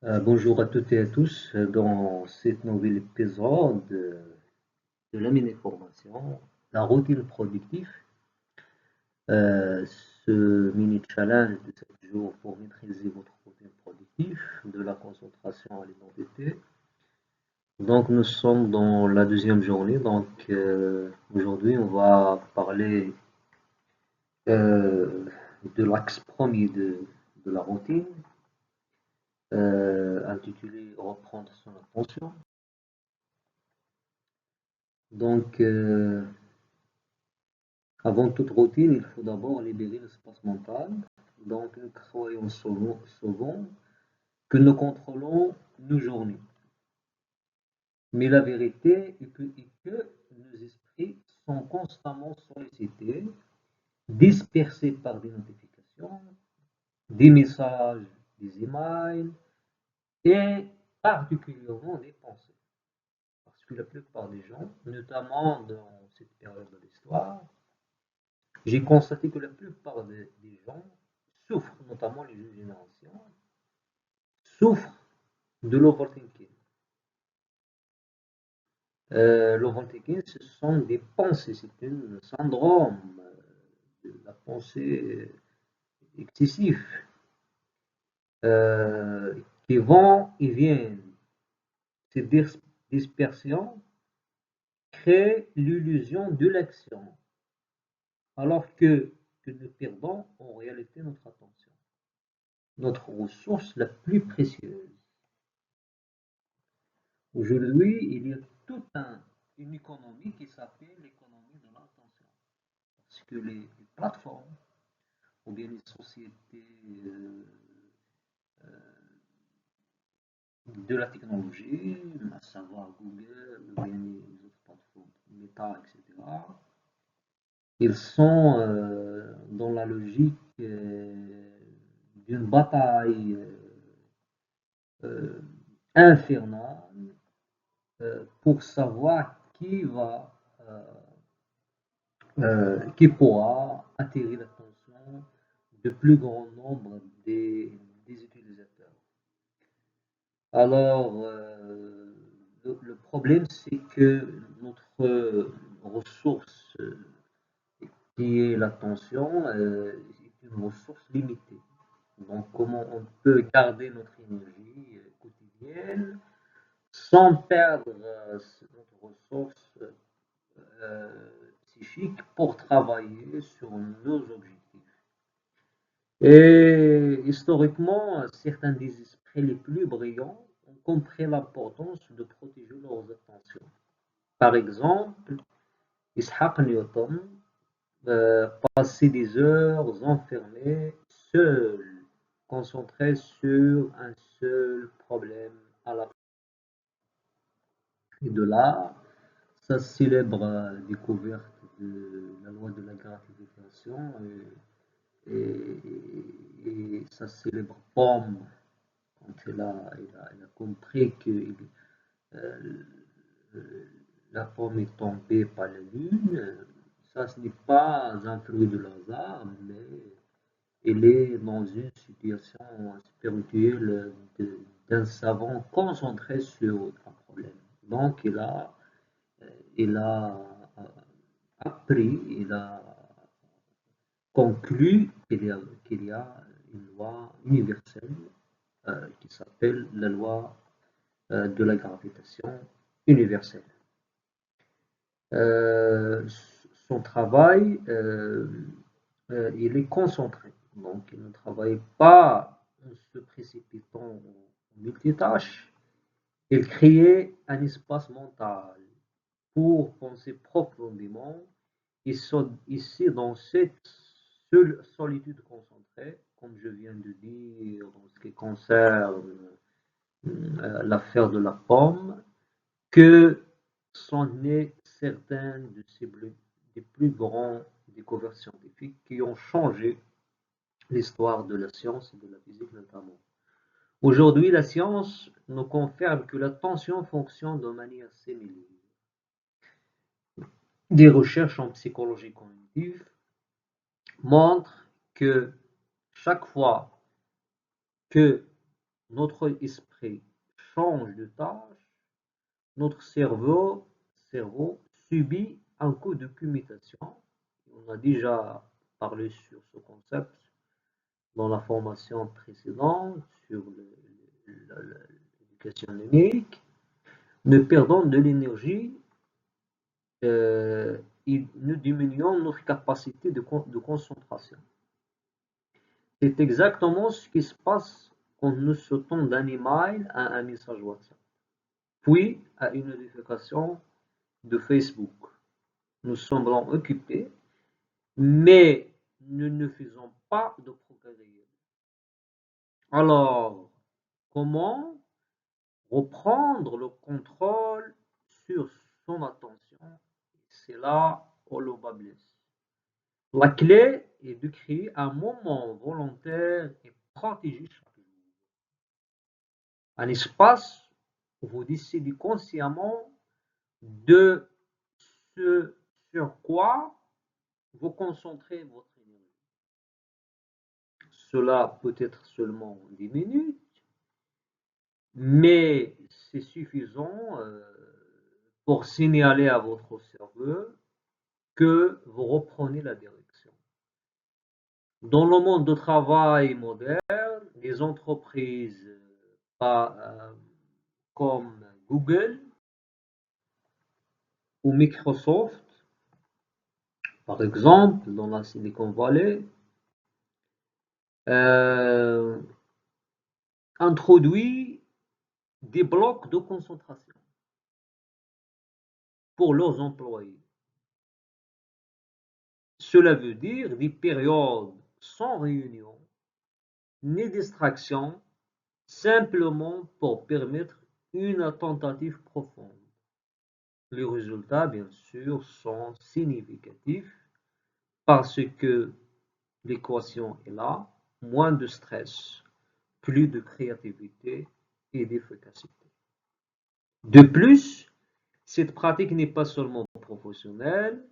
Bonjour à toutes et à tous dans cet nouvel épisode de la mini-formation, la routine productive. Euh, Ce mini-challenge de 7 jours pour maîtriser votre routine productive, de la concentration à l'identité. Donc nous sommes dans la deuxième journée, donc aujourd'hui on va parler euh, de l'axe premier de la routine, intitulé Reprendre son attention. Donc, avant toute routine, il faut d'abord libérer l'espace mental. Donc, nous croyons souvent que nous contrôlons nos journées. Mais la vérité est que nos esprits sont constamment sollicités, dispersés par des notifications, des messages, des emails et particulièrement des pensées. Parce que la plupart des gens, notamment dans cette période de l'histoire, j'ai constaté que la plupart des gens souffrent, notamment les jeunes générations, souffrent de l'overthinking. L'overthinking, ce sont des pensées, c'est un syndrome de la pensée excessive euh, qui vont et viennent. Ces dispersions créent l'illusion de l'action, alors que nous perdons en réalité notre attention, notre ressource la plus précieuse. Aujourd'hui, il y a toute une économie qui s'appelle l'économie de l'attention. Parce que les plateformes, ou bien les sociétés de la technologie, à savoir Google, ou bien les autres plateformes, Meta, etc., ils sont dans la logique d'une bataille euh, infernale pour savoir qui pourra attirer l'attention du plus grand nombre des utilisateurs. Alors, le problème, c'est que notre ressource qui est l'attention est une ressource limitée. Donc, comment on peut garder notre énergie quotidienne sans perdre notre ressource euh, psychique pour travailler sur nos objectifs. Et historiquement, certains des esprits les plus brillants ont compris l'importance de protéger leurs attentions. Par exemple, Isaac Newton passait des heures enfermé, seul, concentré sur un seul problème à la fois. Et de là, sa célèbre découverte de la loi de la gratification et sa célèbre pomme, quand elle a compris que euh, la pomme est tombée par la lune, ça ce n'est pas un fruit de hasard, mais elle est dans une situation spirituelle d'un savant concentré sur un problème. Donc il a appris, il a conclu qu'il y a une loi universelle qui s'appelle la loi de la gravitation universelle. Euh, Son travail, il est concentré. Donc, il ne travaille pas en se précipitant en multitâches. Il crée un espace mental pour penser profondément. Et ici, dans cette seule solitude concentrée, comme je viens de dire, en ce qui concerne l'affaire de la pomme, que sont nées certaines de ces des plus grandes découvertes scientifiques qui ont changé l'histoire de la science et de la physique notamment. Aujourd'hui, la science nous confirme que l'attention fonctionne de manière similaire. Des recherches en psychologie cognitive montrent que chaque fois que notre esprit change de tâche, notre cerveau subit un coup de commutation. On a déjà parlé sur ce concept dans la formation précédente sur l'éducation numérique. Nous perdons de l'énergie et nous diminuons notre capacité de concentration. C'est exactement ce qui se passe quand nous sautons d'un email à un message WhatsApp, puis à une notification de Facebook. Nous semblons occupés, mais nous ne faisons pas de progrès réel. Alors, comment reprendre le contrôle sur son attention? C'est là où le bas blesse. La clé est de créer un moment volontaire et protégé chaque jour. Un espace où vous décidez consciemment de ce sur quoi vous concentrez votre énergie. Cela peut être seulement 10 minutes, mais c'est suffisant pour signaler à votre cerveau que vous reprenez la direction. Dans le monde du travail moderne, les entreprises comme Google ou Microsoft, par exemple, dans la Silicon Valley, euh, introduit des blocs de concentration pour leurs employés. Cela veut dire des périodes sans réunion ni distraction, simplement pour permettre une tentative profonde. Les résultats, bien sûr, sont significatifs parce que l'équation est là, moins de stress, plus de créativité et d'efficacité. De plus, cette pratique n'est pas seulement professionnelle.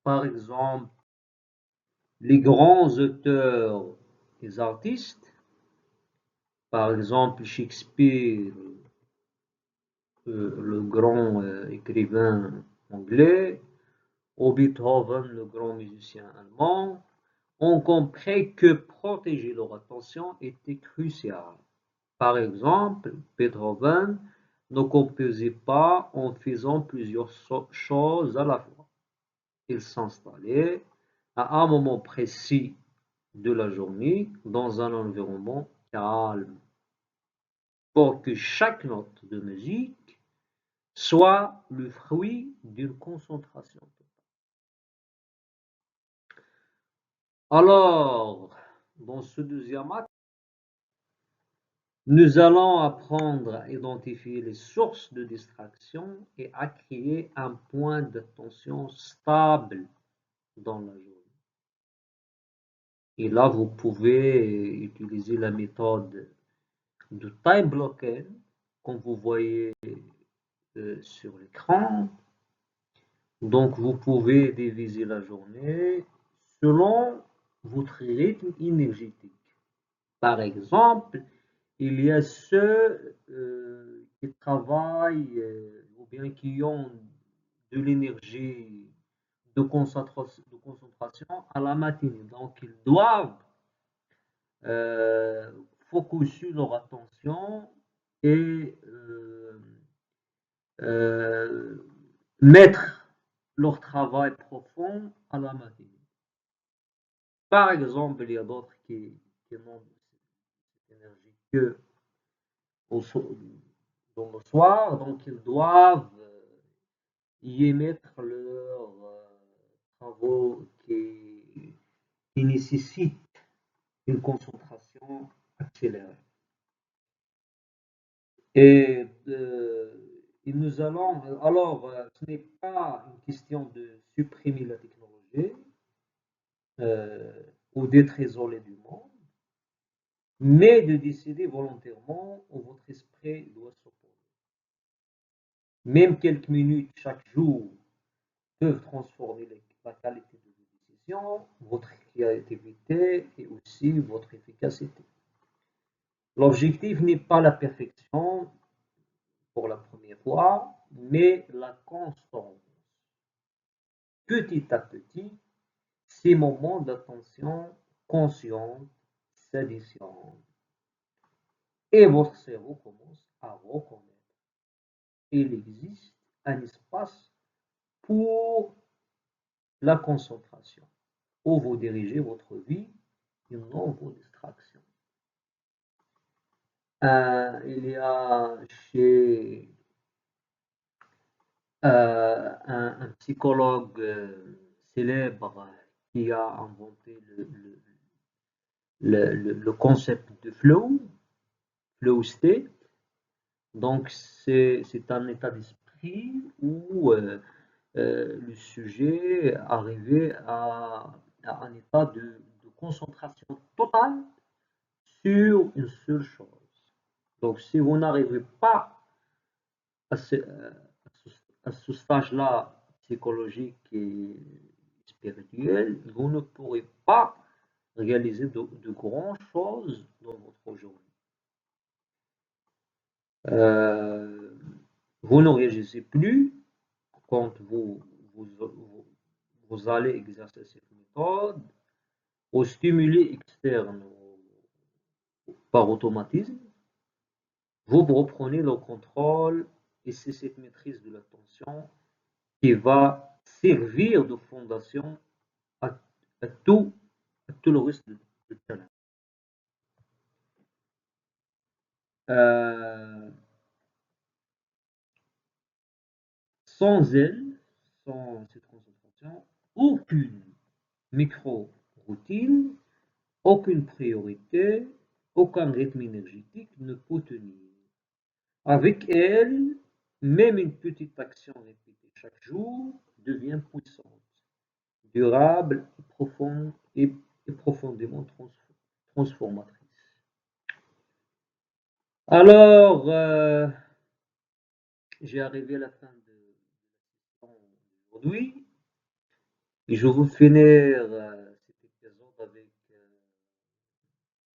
Par exemple, les grands auteurs et artistes, par exemple Shakespeare, le grand écrivain anglais, ou Beethoven, le grand musicien allemand, ont compris que protéger leur attention était crucial. Par exemple, Beethoven ne composait pas en faisant plusieurs choses à la fois. Il s'installait à un moment précis de la journée dans un environnement calme pour que chaque note de musique soit le fruit d'une concentration. Alors, dans ce deuxième acte, nous allons apprendre à identifier les sources de distraction et à créer un point d'attention stable dans la journée. Et là, vous pouvez utiliser la méthode de time blocking, comme vous voyez sur l'écran. Donc, vous pouvez diviser la journée selon votre rythme énergétique. Par exemple, il y a ceux qui travaillent ou bien qui ont de l'énergie de concentration à la matinée. Donc, ils doivent euh, focuser leur attention et euh, mettre leur travail profond à la matinée. Par exemple, il y a d'autres qui n'ont cette énergie que dans le soir, donc ils doivent y émettre leurs travaux qui nécessitent une concentration accélérée. Et, nous allons, alors, ce n'est pas une question de supprimer la technologie ou d'être isolé du monde, mais de décider volontairement où votre esprit doit se poser. Même quelques minutes chaque jour peuvent transformer la qualité de vos décisions, votre créativité et aussi votre efficacité. L'objectif n'est pas la perfection pour la première fois, mais la constance. Petit à petit, ces moments d'attention consciente s'additionnent et votre cerveau commence à reconnaître. Il existe un espace pour la concentration où vous dirigez votre vie et non vos distractions. Il y a chez un psychologue célèbre qui a inventé le concept de flow state. Donc, c'est un état d'esprit où le sujet arrivait à un état de concentration totale sur une seule chose. Donc, si vous n'arrivez pas à ce stage-là psychologique et spirituel, vous ne pourrez pas réaliser de grandes choses dans votre journée. Euh, vous ne réagissez plus quand vous allez exercer cette méthode aux stimuli externes par automatisme. Vous reprenez le contrôle et c'est cette maîtrise de l'attention qui va servir de fondation à, à tout, à tout le reste du challenge. Euh, Sans elle, sans cette concentration, aucune micro-routine, aucune priorité, aucun rythme énergétique ne peut tenir. Avec elle, même une petite action répétée chaque jour devient puissante, durable et profondément transformatrice. Alors, j'ai arrivé à la fin de aujourd'hui et je veux finir cet épisode avec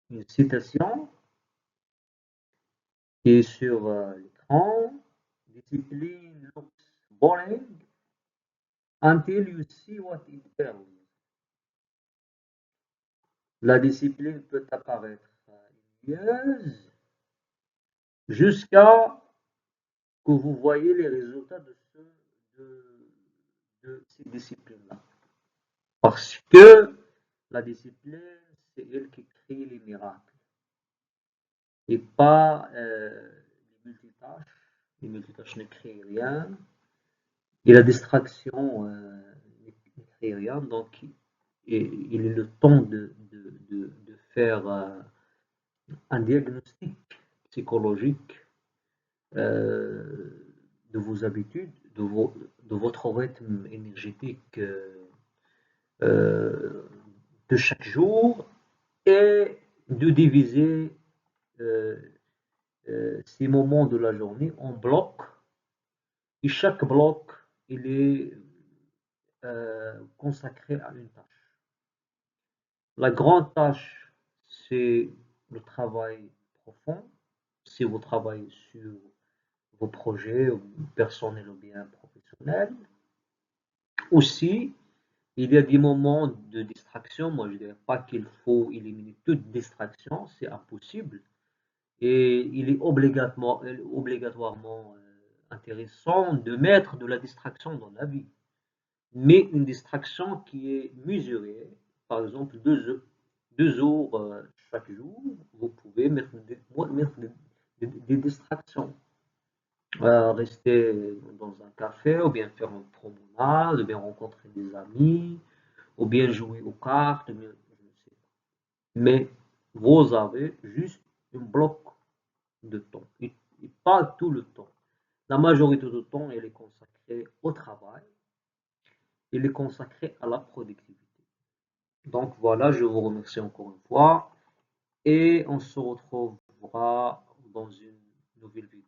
une citation qui est sur l'écran. Discipline looks boring until you see what it tells. La discipline peut apparaître ennuyeuse jusqu'à que vous voyez les résultats de ces disciplines-là. Parce que la discipline, c'est elle qui crée les miracles et pas les multitâches. Les multitâches ne créent rien et la distraction ne crée rien. Donc, il est le temps de faire un diagnostic psychologique de vos habitudes, de votre rythme énergétique euh, de chaque jour et de diviser euh, ces moments de la journée en blocs. Et chaque bloc, il est consacré à une tâche. La grande tâche, c'est le travail profond, c'est vous travaillez sur vos projets personnels ou bien professionnels. Aussi, il y a des moments de distraction. Moi, je ne dirais pas qu'il faut éliminer toute distraction, c'est impossible. Et il est obligatoirement intéressant de mettre de la distraction dans la vie. Mais une distraction qui est mesurée, par exemple 2 heures chaque jour, vous pouvez mettre des distractions. Rester dans un café, ou bien faire une promenade, ou bien rencontrer des amis, ou bien jouer aux cartes, ou bien, je ne sais pas. Mais vous avez juste un bloc de temps, et pas tout le temps. La majorité du temps, elle est consacrée au travail, elle est consacrée à la productivité. Donc voilà, je vous remercie encore une fois, et on se retrouvera dans une nouvelle vidéo.